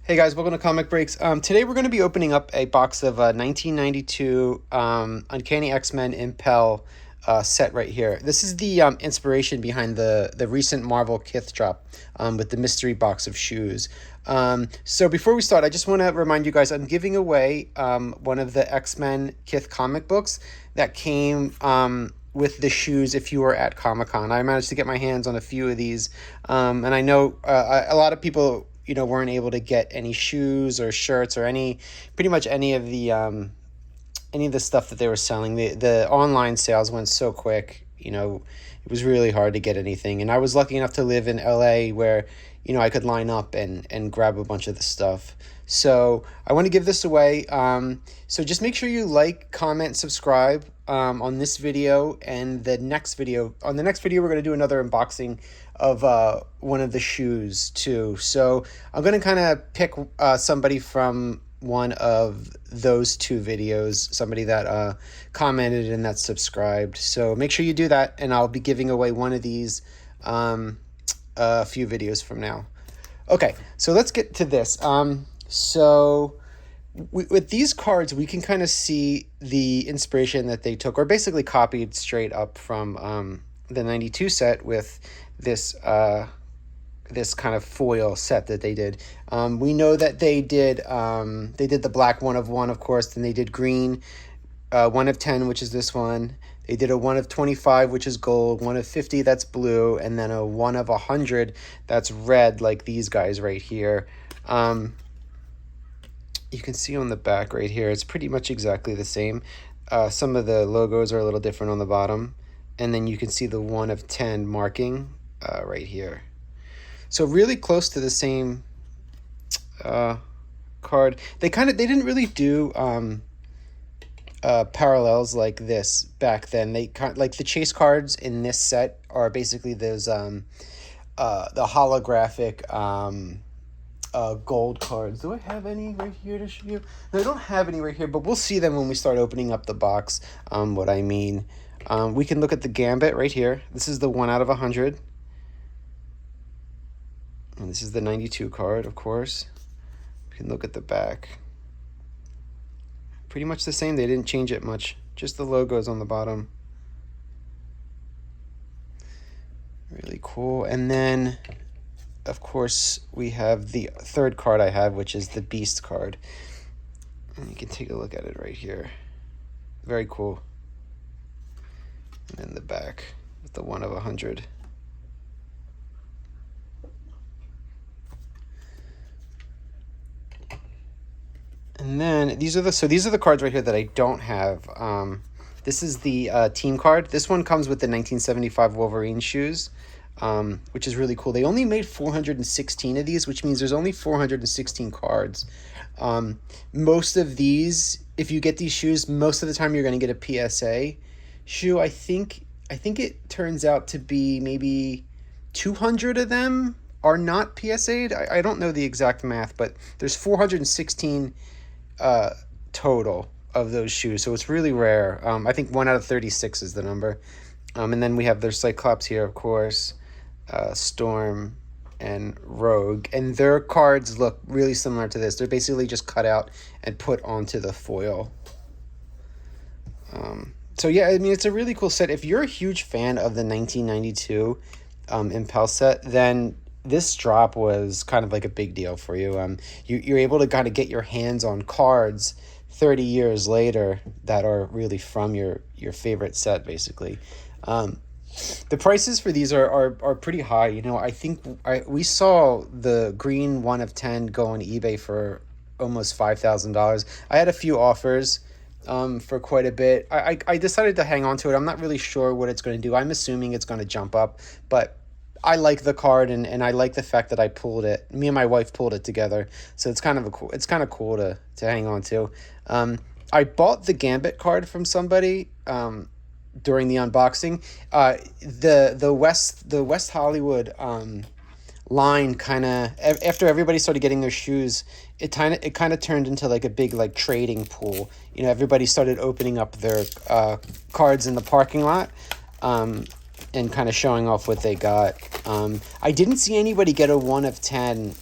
Hey guys, welcome to Comic Breaks. Today we're going to be opening up a box of 1992 Uncanny X-Men Impel set right here. This is the inspiration behind the recent Marvel Kith drop with the mystery box of shoes. So before we start, I just want to remind you guys I'm giving away one of the X-Men Kith comic books that came with the shoes if you were at Comic-Con. I managed to get my hands on a few of these, and I know a lot of people weren't able to get any shoes or shirts or pretty much any of the stuff that they were selling. The online sales went so quick, it was really hard to get anything. And I was lucky enough to live in LA where, I could line up and grab a bunch of the stuff. So I want to give this away. So just make sure you like, comment, subscribe on this video and the next video. On the next video, we're going to do another unboxing of one of the shoes too. So I'm going to kind of pick somebody from one of those two videos, somebody that commented and that subscribed. So make sure you do that, and I'll be giving away one of these a few videos from now. Okay, so let's get to this. With these cards, we can kind of see the inspiration that they took, or basically copied straight up from the 92 set with this this kind of foil set that they did. We know that they did the black 1 of 1, of course, then they did green 1 of 10, which is this one. They did a 1 of 25, which is gold, 1 of 50, that's blue, and then a 1 of 100, that's red, like these guys right here. You can see on the back right here, it's pretty much exactly the same. Some of the logos are a little different on the bottom, and then you can see the 1 of 10 marking right here. So really close to the same card. They didn't really do parallels like this back then. They like the chase cards in this set are basically those the holographic gold cards. Do I have any right here to show you? No, I don't have any right here, but we'll see them when we start opening up the box. What I mean, we can look at the Gambit right here. This is the 1 out of 100. And this is the 92 card, of course. We can look at the back. Pretty much the same. They didn't change it much. Just the logos on the bottom. Really cool. And then, of course, we have the third card I have, which is the Beast card. And you can take a look at it right here. Very cool. And then the back with the 1 of 100. And then these are the cards right here that I don't have. This is the team card. This one comes with the 1975 Wolverine shoes, which is really cool. They only made 416 of these, which means there's only 416 cards. Most of these, if you get these shoes, most of the time you're going to get a PSA shoe. I think it turns out to be maybe 200 of them are not PSA'd. I don't know the exact math, but there's 416 total of those shoes, so it's really rare. I think 1 out of 36 is the number. And then we have their Cyclops here, of course, Storm and Rogue, and their cards look really similar to this. They're basically just cut out and put onto the foil. So yeah, I mean, it's a really cool set. If you're a huge fan of the 1992 Impel set, then this drop was kind of like a big deal for you. You're able to kind of get your hands on cards 30 years later that are really from your favorite set, basically. The prices for these are pretty high. I think we saw the green 1 of 10 go on eBay for almost $5,000. I had a few offers for quite a bit. I decided to hang on to it. I'm not really sure what it's going to do. I'm assuming it's going to jump up, but I like the card, and I like the fact that I pulled it. Me and my wife pulled it together, so it's kind of cool to hang on to. I bought the Gambit card from somebody during the unboxing. The West Hollywood line kind of, after everybody started getting their shoes, it kind of turned into like a big like trading pool. Everybody started opening up their cards in the parking lot. And kind of showing off what they got. I didn't see anybody get a 1 of 10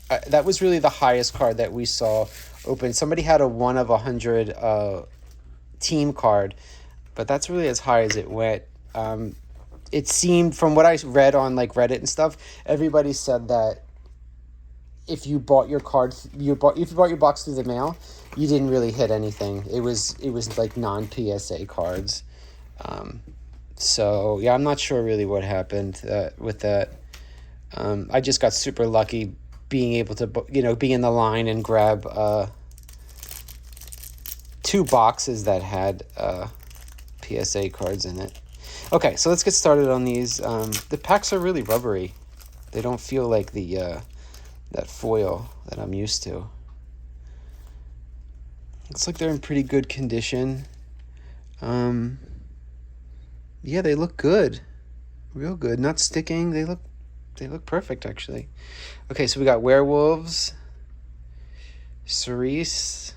that was really the highest card that we saw open. Somebody had a 1 of 100 team card, but that's really as high as it went. It seemed, from what I read on like Reddit and stuff, everybody said that if you bought your card, if you bought your box through the mail, you didn't really hit anything. It was like non-PSA cards. So yeah, I'm not sure really what happened with that. I just got super lucky being able to, be in the line and grab 2 boxes that had PSA cards in it. Okay, so let's get started on these. The packs are really rubbery. They don't feel like the that foil that I'm used to. Looks like they're in pretty good condition. Yeah, they look good. Real good. Not sticking. They look perfect, actually. Okay, so we got Werewolves, Cerise,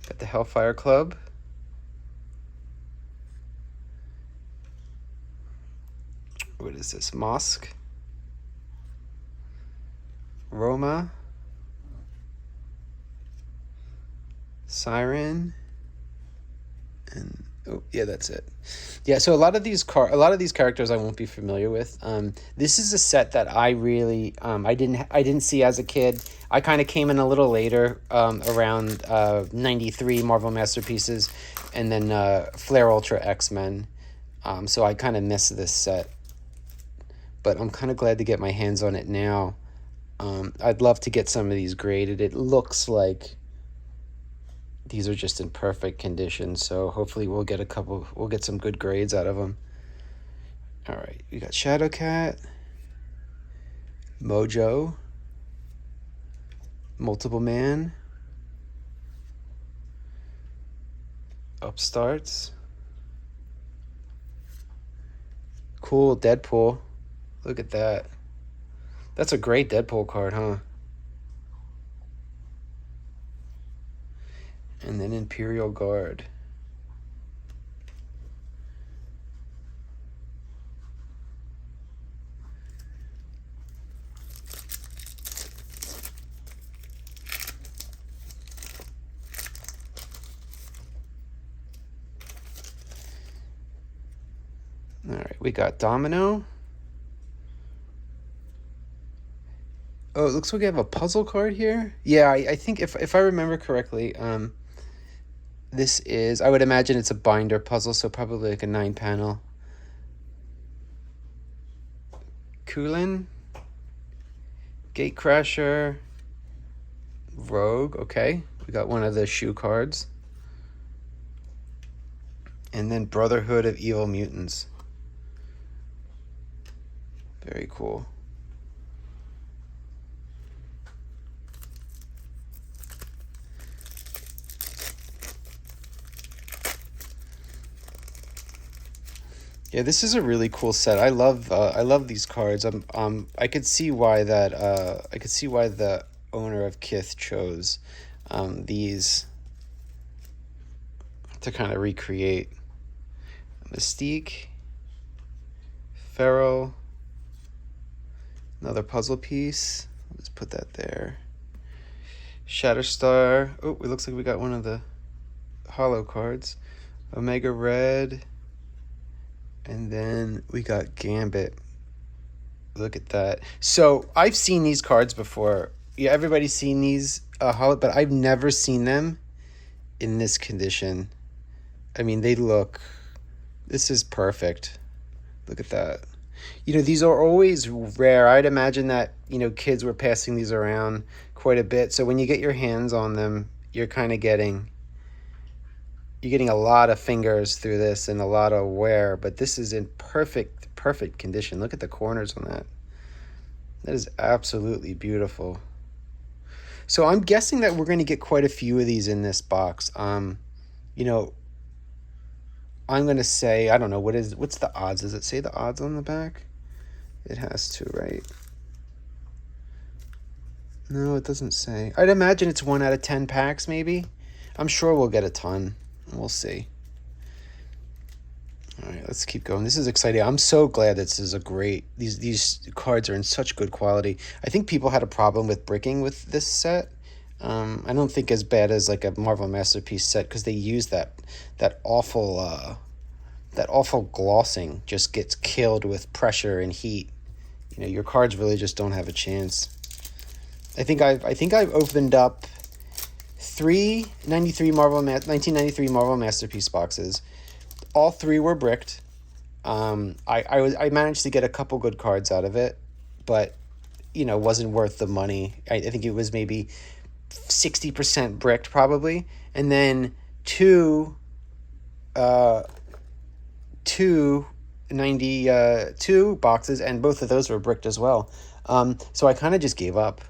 got the Hellfire Club, what is this, Mosque, Roma, Siren, and oh yeah, that's it. Yeah, so a lot of these characters I won't be familiar with. This is a set that I really I didn't see as a kid. I kind of came in a little later, around 93 Marvel Masterpieces, and then Flare Ultra X-Men. So I kind of missed this set, but I'm kind of glad to get my hands on it now. I'd love to get some of these graded. It looks like these are just in perfect condition, so hopefully we'll get some good grades out of them. All right, we got Shadowcat, Mojo, Multiple Man, Upstarts, cool Deadpool. Look at that. That's a great Deadpool card, huh? And then Imperial Guard. All right, we got Domino. Oh, it looks like we have a puzzle card here. Yeah, I think if I remember correctly, this is, I would imagine it's a binder puzzle, so probably like a 9-panel. Kulin, Gatecrasher, Rogue, okay. We got one of the shoe cards. And then Brotherhood of Evil Mutants. Very cool. Yeah, this is a really cool set. I love these cards. I could see why the owner of Kith chose these to kind of recreate. Mystique, Feral, another puzzle piece. Let's put that there. Shatterstar. Oh, it looks like we got one of the holo cards. Omega Red. And then we got Gambit. Look at that. So I've seen these cards before. Yeah, everybody's seen these holo, but I've never seen them in this condition. I mean, this is perfect. Look at that. These are always rare. I'd imagine that, kids were passing these around quite a bit. So when you get your hands on them, you're kind of getting a lot of fingers through this and a lot of wear, but this is in perfect condition. Look at the corners on that. That is absolutely beautiful. So I'm guessing that we're going to get quite a few of these in this box. I'm going to say, I don't know, what's the odds? Does it say the odds on the back? It has to, right? No, it doesn't say. I'd imagine it's 1 out of 10 packs, maybe. I'm sure we'll get a ton. We'll see. All right, let's keep going. This is exciting. I'm so glad this is a great. These cards are in such good quality. I think people had a problem with bricking with this set. I don't think as bad as like a Marvel Masterpiece set because they use that awful that awful glossing just gets killed with pressure and heat. You know, your cards really just don't have a chance. I think I've opened up three 1993 Marvel Masterpiece boxes. All three were bricked. I managed to get a couple good cards out of it, but you know, wasn't worth the money. I think it was maybe 60% bricked probably, and then two uh two 92 boxes, and both of those were bricked as well. So I kind of just gave up.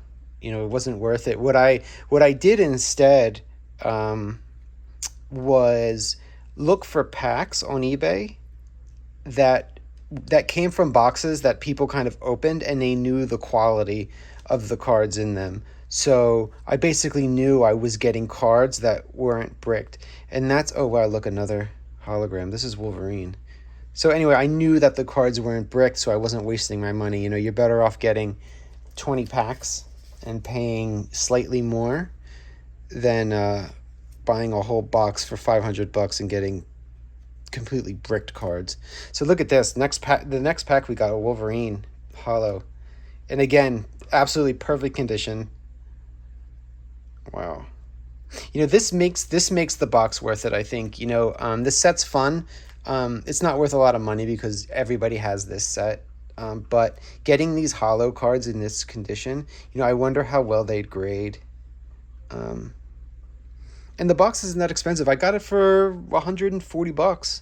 You know, it wasn't worth it. What I did instead was look for packs on eBay that came from boxes that people kind of opened and they knew the quality of the cards in them. So I basically knew I was getting cards that weren't bricked. And that's, oh wow, look, another hologram. This is Wolverine. So anyway, I knew that the cards weren't bricked, so I wasn't wasting my money. You know, you're better off getting 20 packs and paying slightly more than buying a whole box for $500 and getting completely bricked cards. So look at this. The next pack we got a Wolverine holo. And again, absolutely perfect condition. Wow. You know, this makes the box worth it, I think. You know, this set's fun. It's not worth a lot of money because everybody has this set. But getting these holo cards in this condition, you know, I wonder how well they'd grade. And the box isn't that expensive. I got it for $140.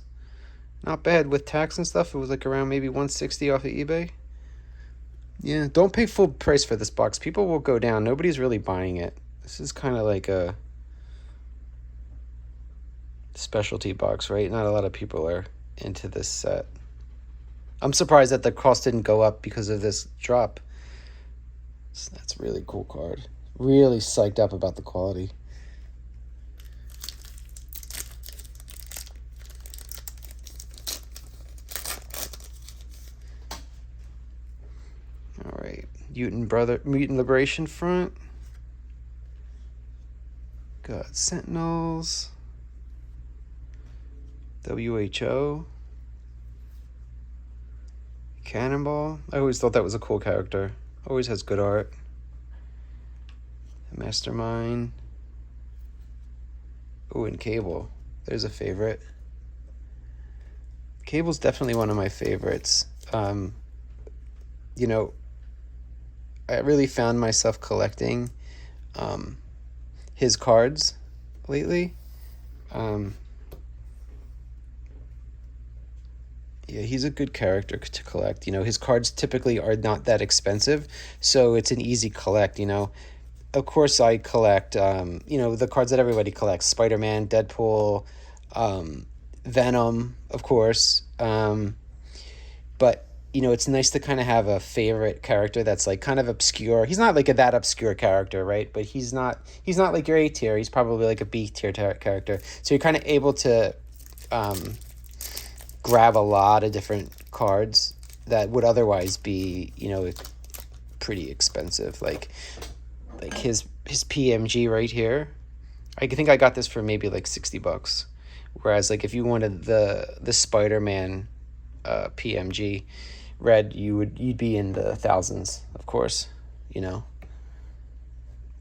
Not bad. With tax and stuff, it was like around maybe $160 off of eBay. Yeah, don't pay full price for this box. People will go down. Nobody's really buying it. This is kind of like a specialty box, right? Not a lot of people are into this set. I'm surprised that the cost didn't go up because of this drop. So that's a really cool card. Really psyched up about the quality. All right, Mutant Liberation Front. Got Sentinels. WHO. Cannonball. I always thought that was a cool character. Always has good art. Mastermind. Oh, and Cable. There's a favorite. Cable's definitely one of my favorites. You know, I really found myself collecting his cards lately. Yeah, he's a good character to collect. You know, his cards typically are not that expensive, so it's an easy collect, you know. Of course, I collect, you know, the cards that everybody collects. Spider-Man, Deadpool, Venom, of course. But, you know, it's nice to kind of have a favorite character that's, like, kind of obscure. He's not, like, that obscure character, right? But he's not like, your A tier. He's probably, like, a B tier character. So you're kind of able to grab a lot of different cards that would otherwise be, you know, pretty expensive. Like his PMG right here. I think I got this for maybe like $60. Whereas like if you wanted the Spider-Man PMG red, you'd be in the thousands, of course, you know.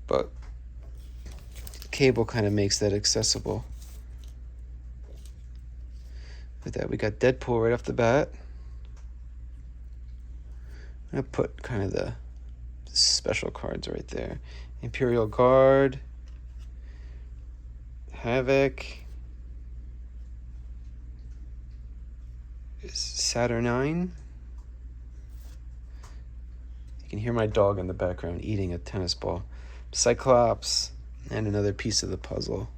But Cable kind of makes that accessible. With that, we got Deadpool right off the bat. I'm going to put kind of the special cards right there. Imperial Guard. Havoc. Saturnine. You can hear my dog in the background eating a tennis ball. Cyclops. And another piece of the puzzle.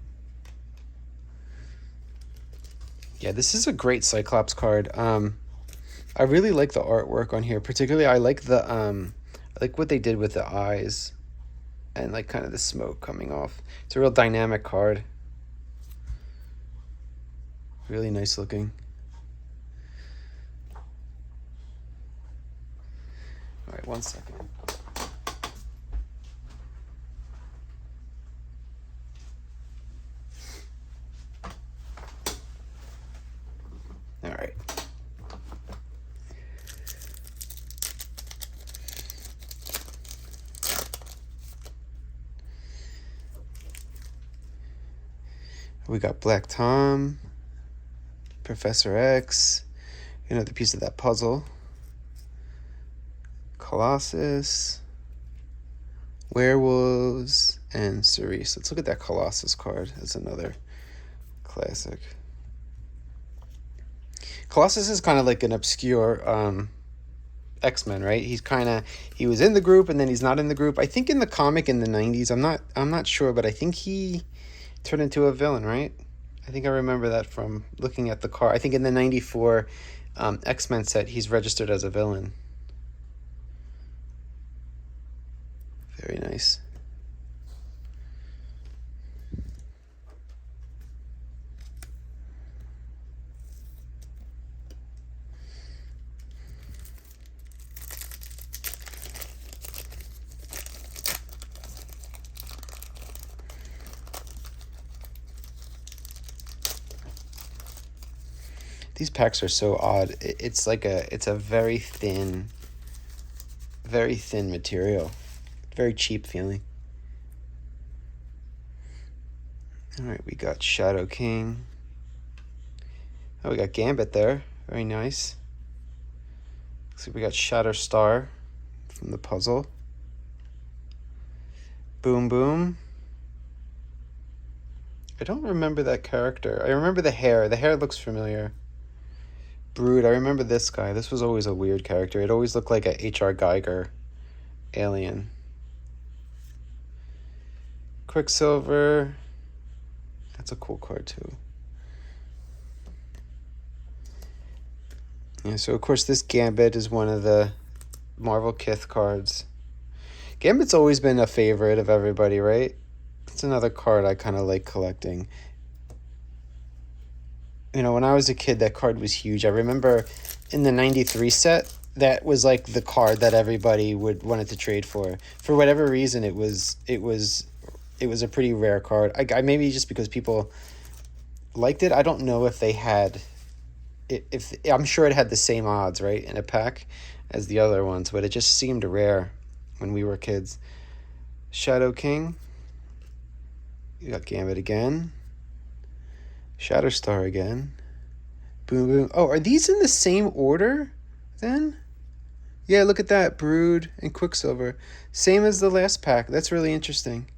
Yeah, this is a great Cyclops card. I really like the artwork on here. Particularly, I like what they did with the eyes and like kind of the smoke coming off. It's a real dynamic card. Really nice looking. All right, 1 second. All right. We got Black Tom, Professor X, another piece of that puzzle, Colossus, Werewolves, and Cerise. Let's look at that Colossus card. That's another classic. Colossus is kind of like an obscure X-Men, right? He was in the group and then he's not in the group. I think in the comic in the 90s, I'm not sure, but I think he turned into a villain, right? I think I remember that from looking at the card. I think in the 94 X-Men set, he's registered as a villain. Very nice. These packs are so odd. It's a very thin material. Very cheap feeling. All right, we got Shadow King. Oh, we got Gambit there. Very nice. Looks like we got Shatterstar from the puzzle. Boom Boom. I don't remember that character. I remember the hair. The hair looks familiar. Brood, I remember this guy. This was always a weird character. It always looked like a H.R. Geiger alien. Quicksilver. That's a cool card too. Yeah, so of course this Gambit is one of the Marvel Kith cards. Gambit's always been a favorite of everybody, right? It's another card I kind of like collecting. You know, when I was a kid, that card was huge. I remember in the 93 set, that was like the card that everybody would wanted to trade for. For whatever reason, it was a pretty rare card. I maybe just because people liked it. I don't know if they had if I'm sure it had the same odds, right, in a pack as the other ones, but it just seemed rare when we were kids. Shadow King. You got Gambit again. Shatterstar again. Boom Boom. Oh, are these in the same order then? Yeah, look at that. Brood and Quicksilver. Same as the last pack. That's really interesting.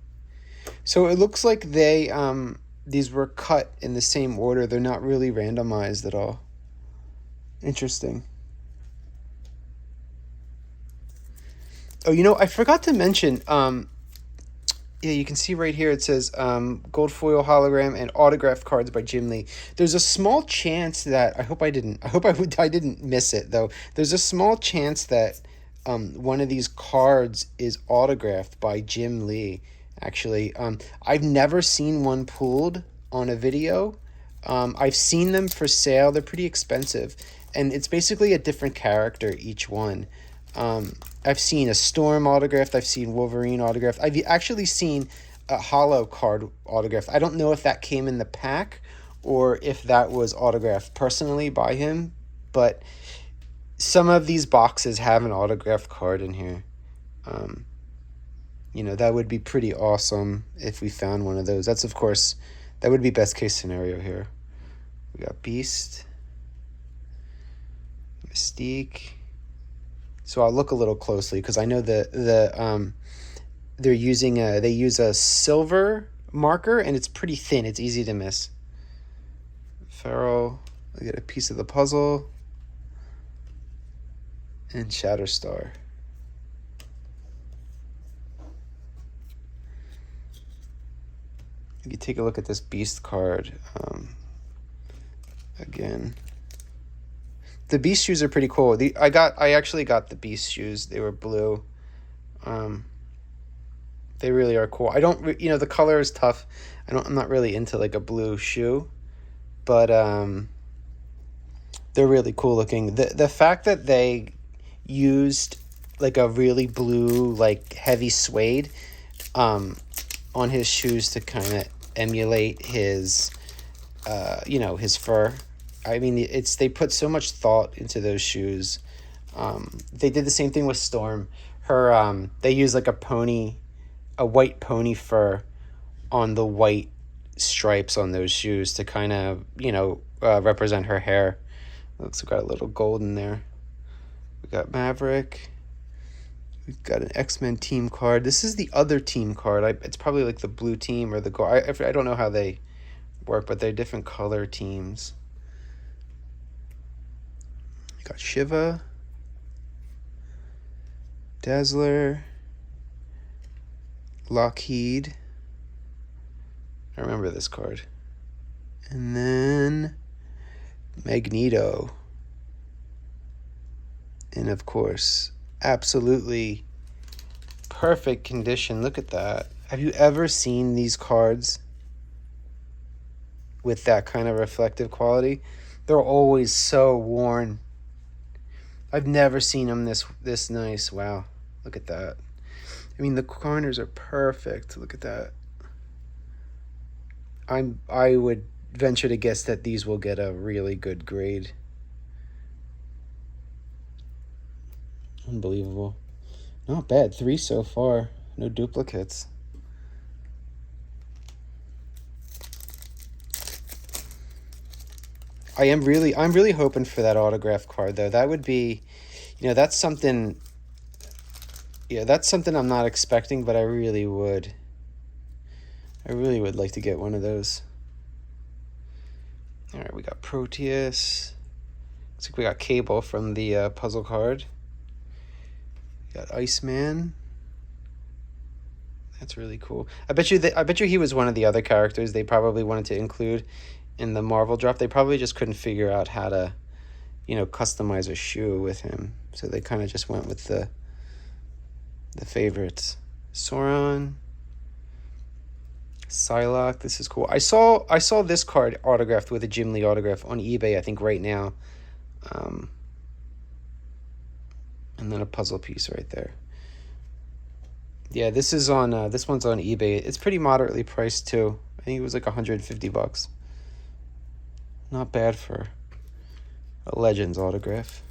So it looks like these were cut in the same order. They're not really randomized at all. Interesting. Oh, you know, I forgot to mention, yeah, you can see right here it says gold foil hologram and autographed cards by Jim Lee. There's a small chance that I didn't miss it though. There's a small chance that one of these cards is autographed by Jim Lee. Actually, I've never seen one pulled on a video. I've seen them for sale. They're pretty expensive, and it's basically a different character each one. I've seen a Storm autographed. I've seen Wolverine autographed. I've actually seen a Holo card autographed. I don't know if that came in the pack or if that was autographed personally by him, but some of these boxes have an autographed card in here. You know, that would be pretty awesome if we found one of those. That's, of course, that would be best case scenario here. We got Beast, Mystique. So I'll look a little closely because I know they use a silver marker and it's pretty thin. It's easy to miss. Feral, I get a piece of the puzzle, and Shatterstar. If you take a look at this Beast card, again. The Beast shoes are pretty cool. I actually got the Beast shoes. They were blue. They really are cool. The color is tough. I'm not really into like a blue shoe, but they're really cool looking. The fact that they used like a really blue, like heavy suede on his shoes to kind of emulate his, you know, his fur. I mean, they put so much thought into those shoes. They did the same thing with Storm. They use like a white pony fur on the white stripes on those shoes to kind of, you know, represent her hair. Looks, we got a little gold in there. We got Maverick. We've got an X-Men team card. This is the other team card. It's probably like the blue team or the gold. I don't know how they work, but they're different color teams. We got Shiva, Dazzler, Lockheed. I remember this card. And then Magneto. And of course, absolutely perfect condition. Look at that. Have you ever seen these cards with that kind of reflective quality? They're always so worn. I've never seen them this nice. Wow. Look at that. I mean, the corners are perfect. Look at that. I would venture to guess that these will get a really good grade. Unbelievable. Not bad. 3 so far. No duplicates. I'm really hoping for that autograph card though. That would be, you know, that's something. Yeah, that's something I'm not expecting, but I really would like to get one of those. All right, we got Proteus. Looks like we got Cable from the puzzle card. We got Iceman. That's really cool. I bet you he was one of the other characters they probably wanted to include in the Marvel drop. They probably just couldn't figure out how to, you know, customize a shoe with him, so they kind of just went with the favorites. Sauron, Psylocke. This is cool. I saw this card autographed with a Jim Lee autograph on eBay, I think right now. And then a puzzle piece right there. Yeah, this one's on eBay. It's pretty moderately priced too. I think it was like $150. Not bad for a Legends autograph.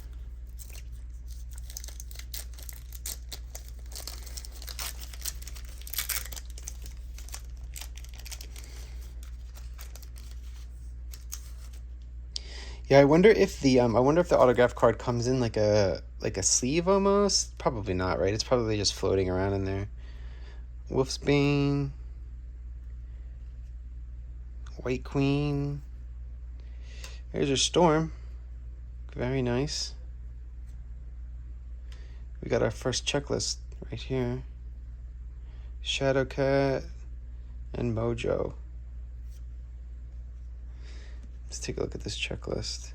Yeah, I wonder if the autograph card comes in like a sleeve almost. Probably not, right? It's probably just floating around in there. Wolfsbane, White Queen. There's your Storm. Very nice. We got our first checklist right here. Shadowcat and Mojo. Let's take a look at this checklist.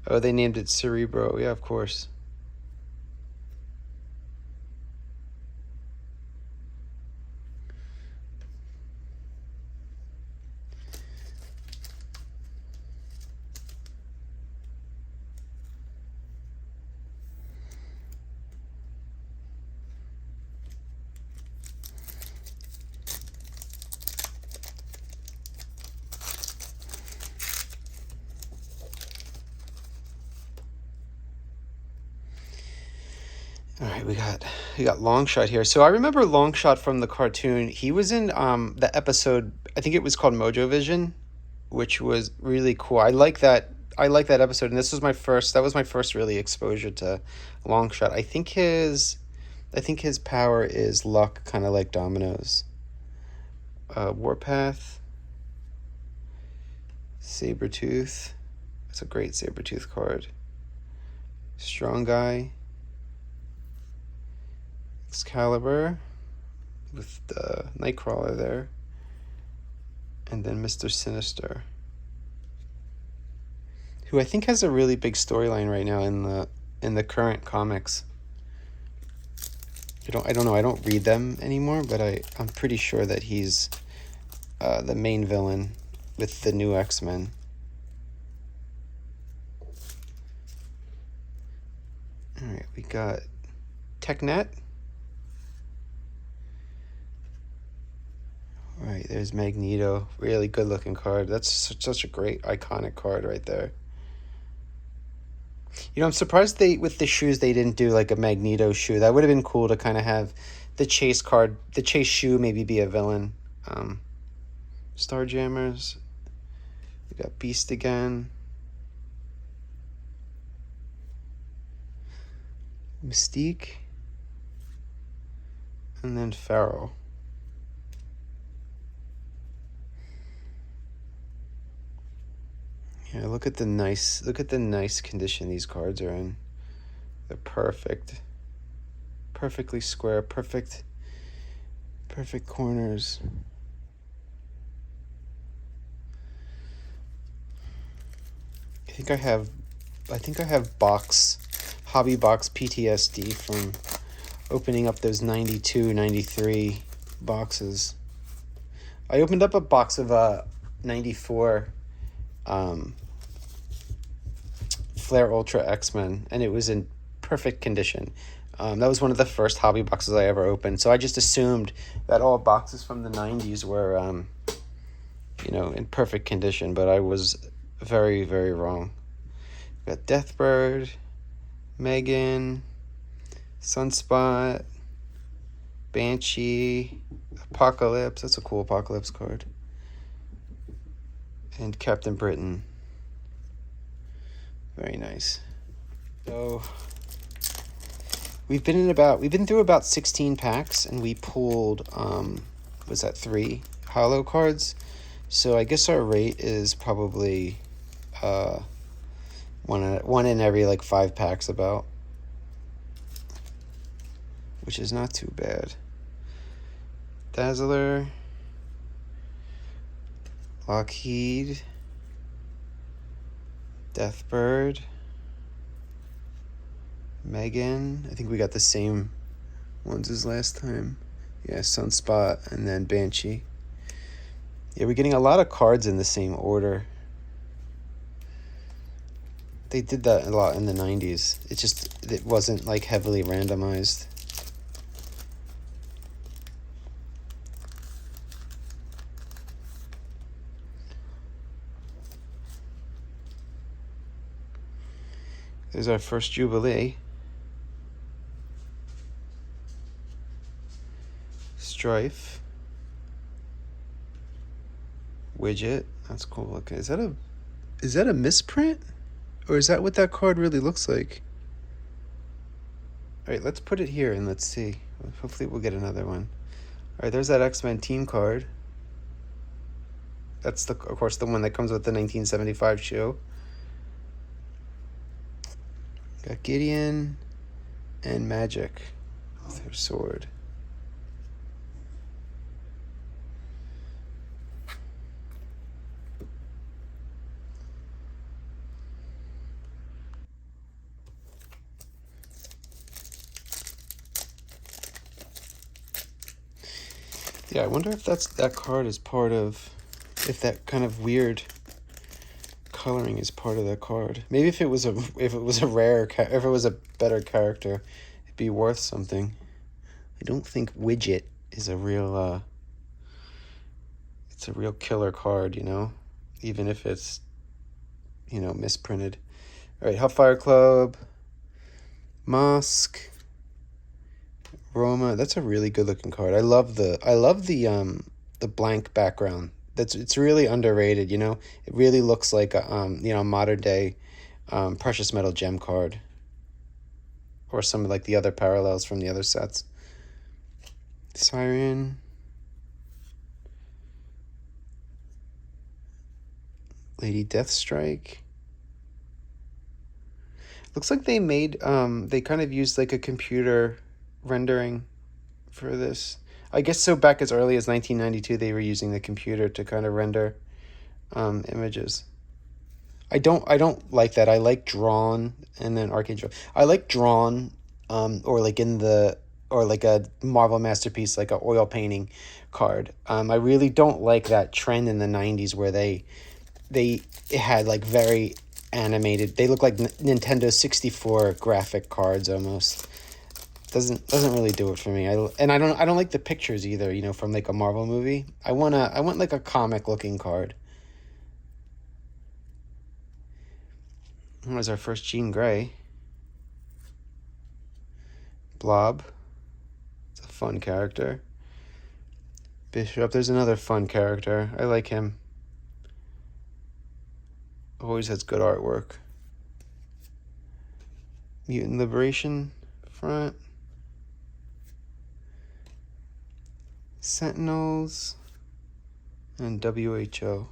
Oh, they named it Cerebro. Yeah, of course. All right, we got Longshot here. So I remember Longshot from the cartoon. He was in the episode, I think it was called Mojo Vision, which was really cool. I like that episode, and that was my first really exposure to Longshot. I think his power is luck, kind of like Domino's. Warpath, Sabretooth. That's a great Sabretooth card. Strong Guy, Excalibur with the Nightcrawler there, and then Mr. Sinister, who I think has a really big storyline right now in the current comics. I don't know. I don't read them anymore, but I'm pretty sure that he's the main villain with the new X-Men. All right, we got Technet. All right, there's Magneto. Really good looking card. That's such a great iconic card right there. You know, I'm surprised with the shoes they didn't do like a Magneto shoe. That would have been cool to kind of have the Chase card, the Chase shoe maybe be a villain. Starjammers. We got Beast again. Mystique. And then Pharaoh. Yeah, look at the nice condition these cards are in. They're perfect. Perfectly square, perfect corners. I think I have hobby box PTSD from opening up those 92, 93 boxes. I opened up a box of 94 Flare Ultra X-Men, and it was in perfect condition. That was one of the first hobby boxes I ever opened, so I just assumed that all boxes from the 90s were, in perfect condition, but I was very, very wrong. We got Deathbird, Megan, Sunspot, Banshee, Apocalypse. That's a cool Apocalypse card. And Captain Britain. Very nice. So we've been through about 16 packs, and we pulled 3 holo cards. So I guess our rate is probably one in every like 5 packs about, which is not too bad. Dazzler, Lockheed, Deathbird, Megan. I think we got the same ones as last time. Yeah, Sunspot, and then Banshee. Yeah, we're getting a lot of cards in the same order. They did that a lot in the 90s. It wasn't like heavily randomized. There's our first Jubilee. Strife. Widget. That's cool looking. Is that a misprint? Or is that what that card really looks like? Alright, let's put it here and let's see. Hopefully we'll get another one. Alright, there's that X-Men team card. That's of course the one that comes with the 1975 show. Got Gideon and Magic with her sword. Yeah, I wonder if that card is part of, if that kind of weird coloring is part of that card. Maybe if it was a better character, it'd be worth something. I don't think Widget is a real it's a real killer card, even if it's misprinted. All right, Hellfire Club, Mosk, Roma. That's a really good looking card. I love the blank background. It's really underrated, It really looks like a modern day precious metal gem card, or some of like the other parallels from the other sets. Siren, Lady Deathstrike. Looks like they made they kind of used like a computer rendering for this. I guess so back as early as 1992 they were using the computer to kind of render images. I don't like that. I like drawn and then Archangel. I like drawn or like a Marvel masterpiece, like a oil painting card. I really don't like that trend in the 90s where they had like very animated. They look like Nintendo 64 graphic cards almost. Doesn't really do it for me. I don't like the pictures either, you know, from like a Marvel movie. I want like a comic looking card. That was our first Jean Grey. Blob. It's a fun character. Bishop. There's another fun character. I like him. Always has good artwork. Mutant Liberation Front. Sentinels. And WHO.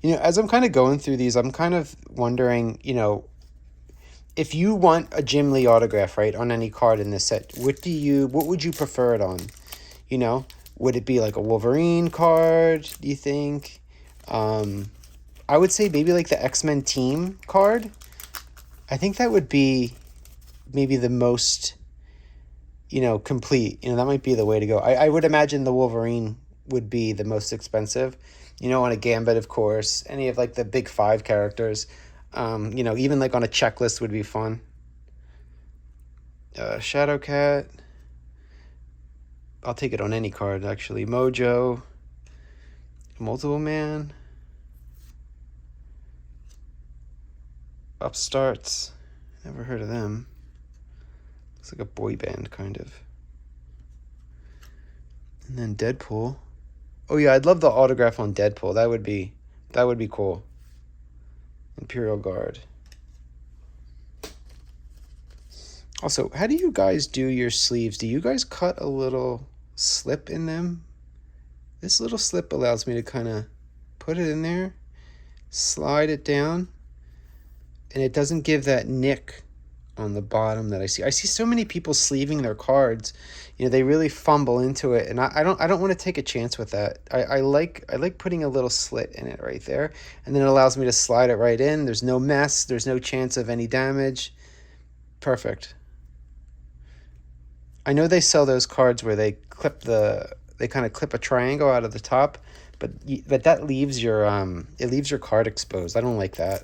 You know, as I'm kind of going through these, I'm kind of wondering, you know, if you want a Jim Lee autograph, right, on any card in this set, what would you prefer it on? You know, would it be like a Wolverine card, do you think? I would say maybe like the X-Men team card. I think that would be maybe the most, you know, complete. You know, that might be the way to go. I would imagine the Wolverine would be the most expensive. You know, on a Gambit, of course. Any of like the big 5 characters. You know, even like on a checklist would be fun. Shadowcat. I'll take it on any card, actually. Mojo. Multiple Man. Upstarts. Never heard of them. Looks like a boy band, kind of. And then Deadpool. Oh yeah, I'd love the autograph on Deadpool. That would be cool. Imperial Guard. Also, how do you guys do your sleeves? Do you guys cut a little slip in them? This little slip allows me to kind of put it in there, slide it down, and it doesn't give that nick on the bottom that I see. I see so many people sleeving their cards. You know, they really fumble into it, and I don't want to take a chance with that. I like putting a little slit in it right there, and then it allows me to slide it right in. There's no mess. There's no chance of any damage. Perfect. I know they sell those cards where they kind of clip a triangle out of the top, but that leaves your it leaves your card exposed. I don't like that.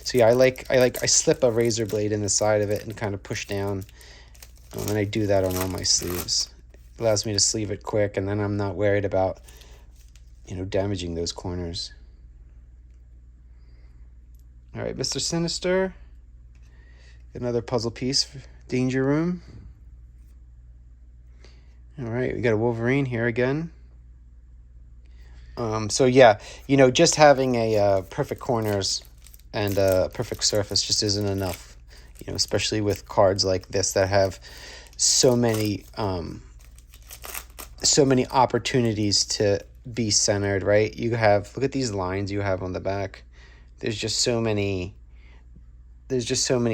So yeah, I slip a razor blade in the side of it and kind of push down, and I do that on all my sleeves. It allows me to sleeve it quick, and then I'm not worried about, you know, damaging those corners. All right, Mr. Sinister. Another puzzle piece for Danger Room. All right, we got a Wolverine here again. So yeah, you know, just having a perfect corners and a perfect surface just isn't enough. You know, especially with cards like this that have so many opportunities to be centered, right? You have, look at these lines you have on the back. There's just so many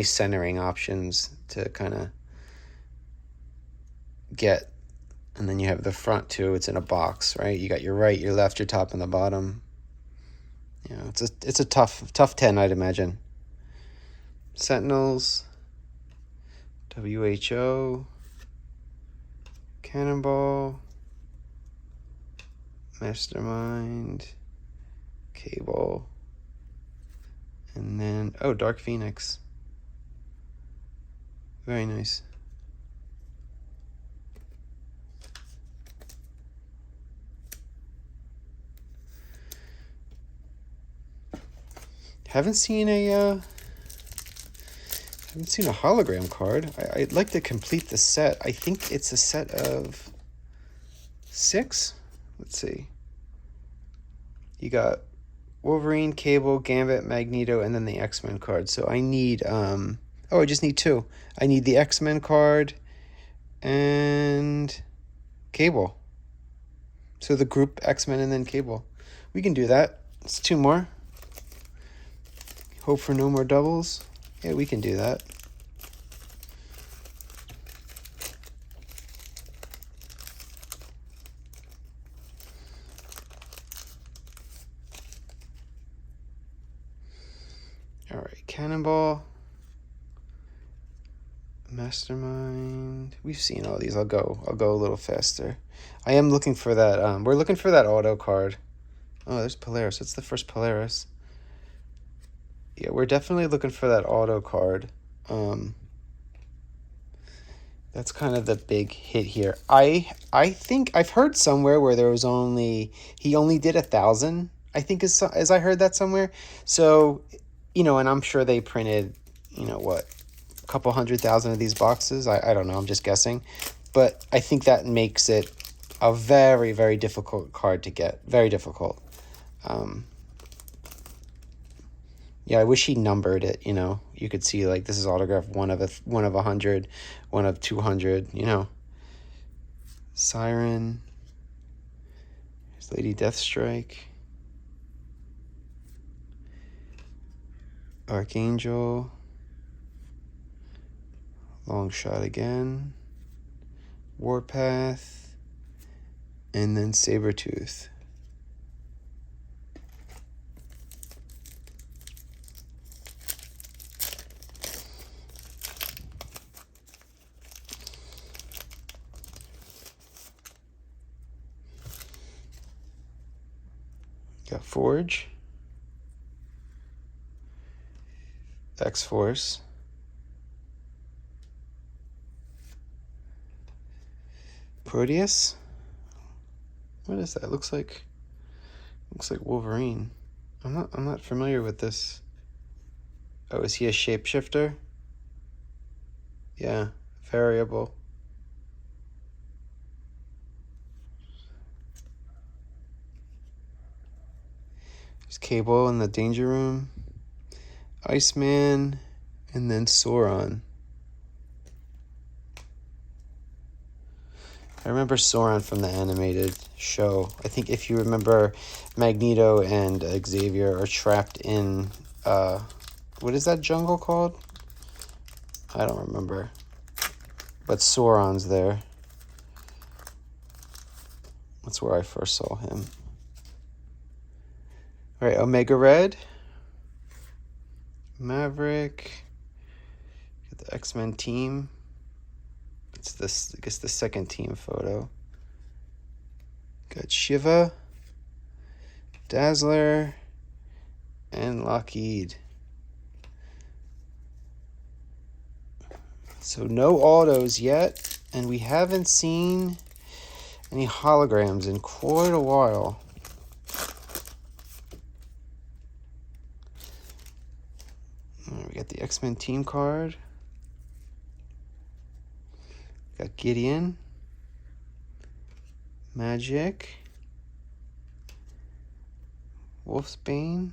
centering options to kind of get. And then you have the front too. It's in a box, right? You got your right, your left, your top, and the bottom. You know, it's a tough 10, I'd imagine. Sentinels, WHO, Cannonball, Mastermind, Cable, and then Dark Phoenix. Very nice. Haven't seen a hologram card. I'd like to complete the set. I think it's a set of 6. Let's see. You got Wolverine, Cable, Gambit, Magneto, and then the X-Men card. So I need I just need 2. I need the X-Men card and Cable. So the group X-Men and then Cable. We can do that. It's 2 more. Hope for no more doubles. Yeah, we can do that. All right, Cannonball, Mastermind. We've seen all these. I'll go a little faster. I am looking for that. We're looking for that auto card. Oh, there's Polaris. It's the first Polaris. Yeah, we're definitely looking for that auto card. That's kind of the big hit here. I think I've heard somewhere where there was he only did 1,000. I think as I heard that somewhere. So, and I'm sure they printed, what, a couple 100,000 of these boxes. I don't know. I'm just guessing, but I think that makes it a very, very difficult card to get. Very difficult. Yeah, I wish he numbered it, You could see, like, this is autograph 1 of 100, 1 of 200, Siren. Here's Lady Deathstrike. Archangel. Long Shot again. Warpath. And then Sabretooth. Got Forge, X-Force, Proteus. What is that? Looks like Wolverine. I'm not familiar with this. Oh, is he a shapeshifter? Yeah, variable. There's Cable in the Danger Room, Iceman, and then Sauron. I remember Sauron from the animated show. I think if you remember, Magneto and Xavier are trapped in, what is that jungle called? I don't remember. But Sauron's there. That's where I first saw him. All right, Omega Red, Maverick, got the X-Men team. It's this, I guess, the second team photo. Got Shiva, Dazzler, and Lockheed. So no autos yet, and we haven't seen any holograms in quite a while. We got the X-Men team card. Got Gideon, Magic, Wolfsbane,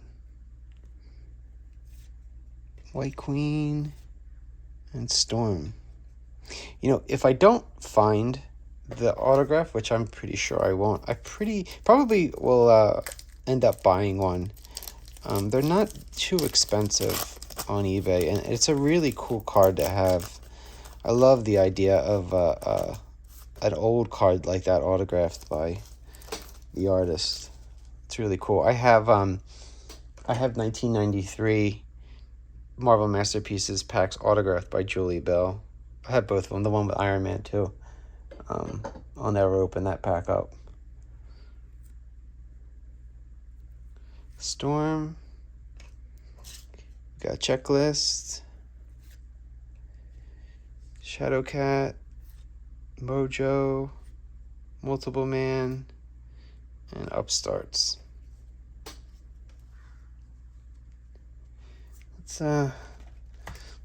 White Queen, and Storm. If I don't find the autograph, which I'm pretty sure I won't, I probably will end up buying one. They're not too expensive on eBay, and it's a really cool card to have. I love the idea of an old card like that autographed by the artist. It's really cool. I have 1993 Marvel Masterpieces packs autographed by Julie Bell. I have both of them, the one with Iron Man too. I'll never open that pack up. Storm. Got Checklist. Shadowcat. Mojo. Multiple Man. And Upstarts.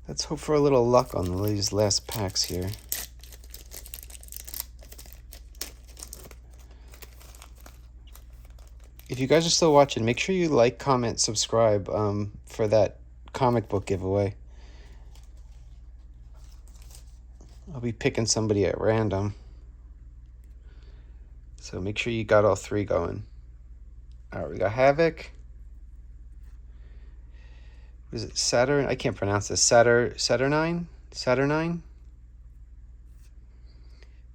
Let's hope for a little luck on these last packs here. If you guys are still watching, make sure you like, comment, subscribe for that comic book giveaway. I'll be picking somebody at random. So make sure you got all three going. All right, we got Havoc. What is it? Saturn? I can't pronounce this. Saturnine?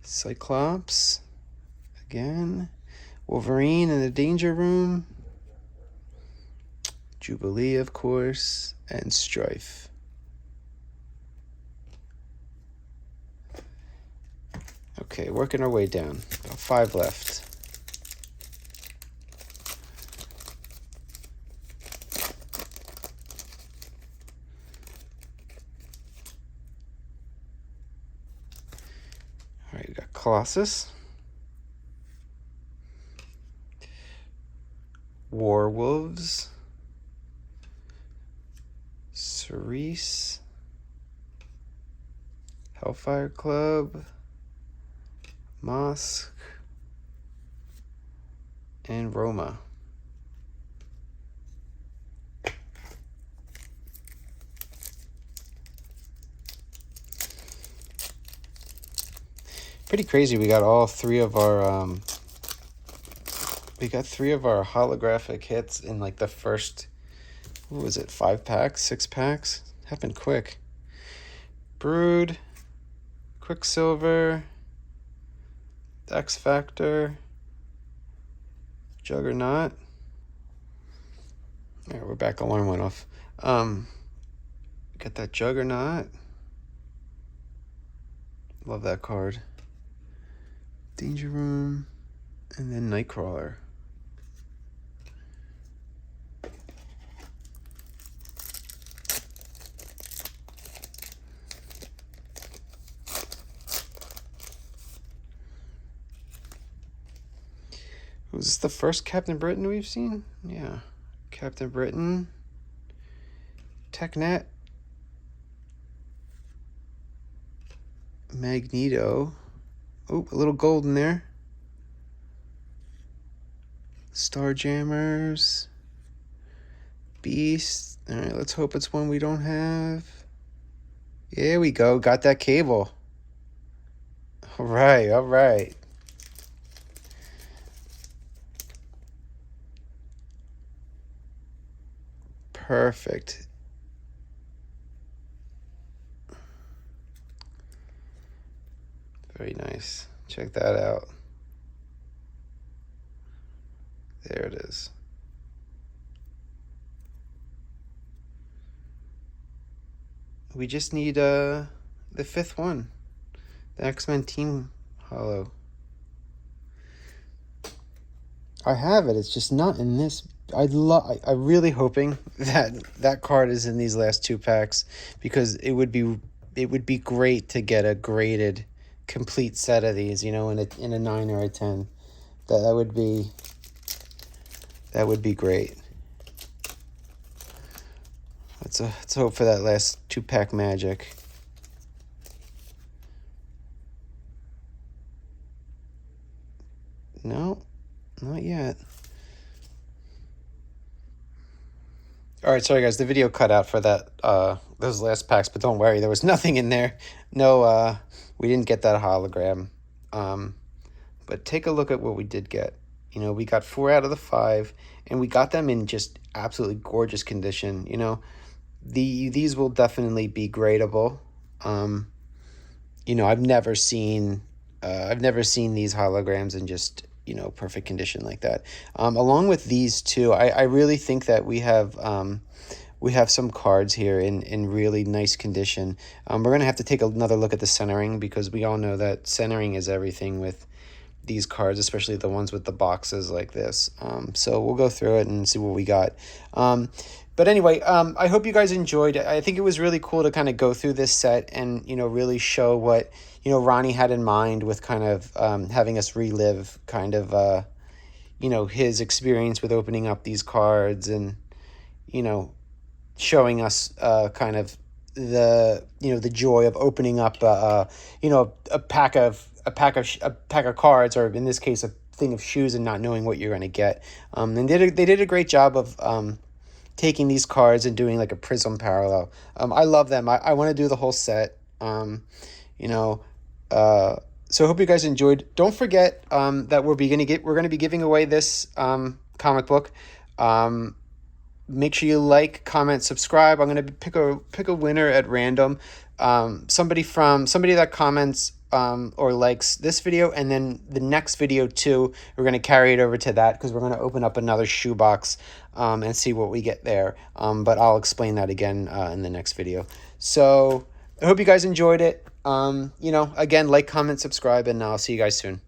Cyclops. Again. Wolverine in the Danger Room. Jubilee, of course. And Strife. Okay, working our way down. About 5 left. Colossus, Warwolves, Cerise, Hellfire Club, Mosque, and Roma. Pretty crazy. We got all three of our holographic hits in like the first, what was it, 5 packs, 6 packs? Happened quick. Brood, Quicksilver, X Factor, Juggernaut. All right, we're back. Alarm went off. Got that Juggernaut. Love that card. Danger Room, and then Nightcrawler. Was this the first Captain Britain we've seen? Yeah. Captain Britain. TechNet. Magneto. Oh, a little gold in there. Starjammers. Beast. All right, let's hope it's one we don't have. There we go. Got that Cable. All right, all right. Perfect. Very nice. Check that out. There it is. We just need the 5th one. The X-Men Team Holo. I have it. It's just not in this. I'm really hoping that that card is in these last 2 packs, because it would be great to get a graded complete set of these, in a 9 or a 10. That would be great. Let's hope for that last 2-pack magic. No, not yet. All right, sorry guys, the video cut out for that those last packs, but don't worry, there was nothing in there. No, we didn't get that hologram. But take a look at what we did get. We got 4 out of the 5, and we got them in just absolutely gorgeous condition. These will definitely be gradable. I've never seen these holograms in just perfect condition like that. Along with these two, I really think that we have some cards here in really nice condition. We're gonna have to take another look at the centering, because we all know that centering is everything with these cards, especially the ones with the boxes like this. So we'll go through it and see what we got. But anyway, I hope you guys enjoyed. I think it was really cool to kind of go through this set and, really show what, Ronnie had in mind with kind of having us relive kind of, his experience with opening up these cards and, showing us kind of the joy of opening up, a pack of cards, or in this case, a thing of shoes, and not knowing what you're going to get. And they did a great job of taking these cards and doing like a prism parallel. I love them. I want to do the whole set. So I hope you guys enjoyed. Don't forget that we're going to be giving away this comic book. Make sure you like, comment, subscribe. I'm going to pick a winner at random. Somebody that comments or likes this video, and then the next video too, we're going to carry it over to that, because we're going to open up another shoebox and see what we get there. But I'll explain that again in the next video. So I hope you guys enjoyed it. Again, like, comment, subscribe, and I'll see you guys soon.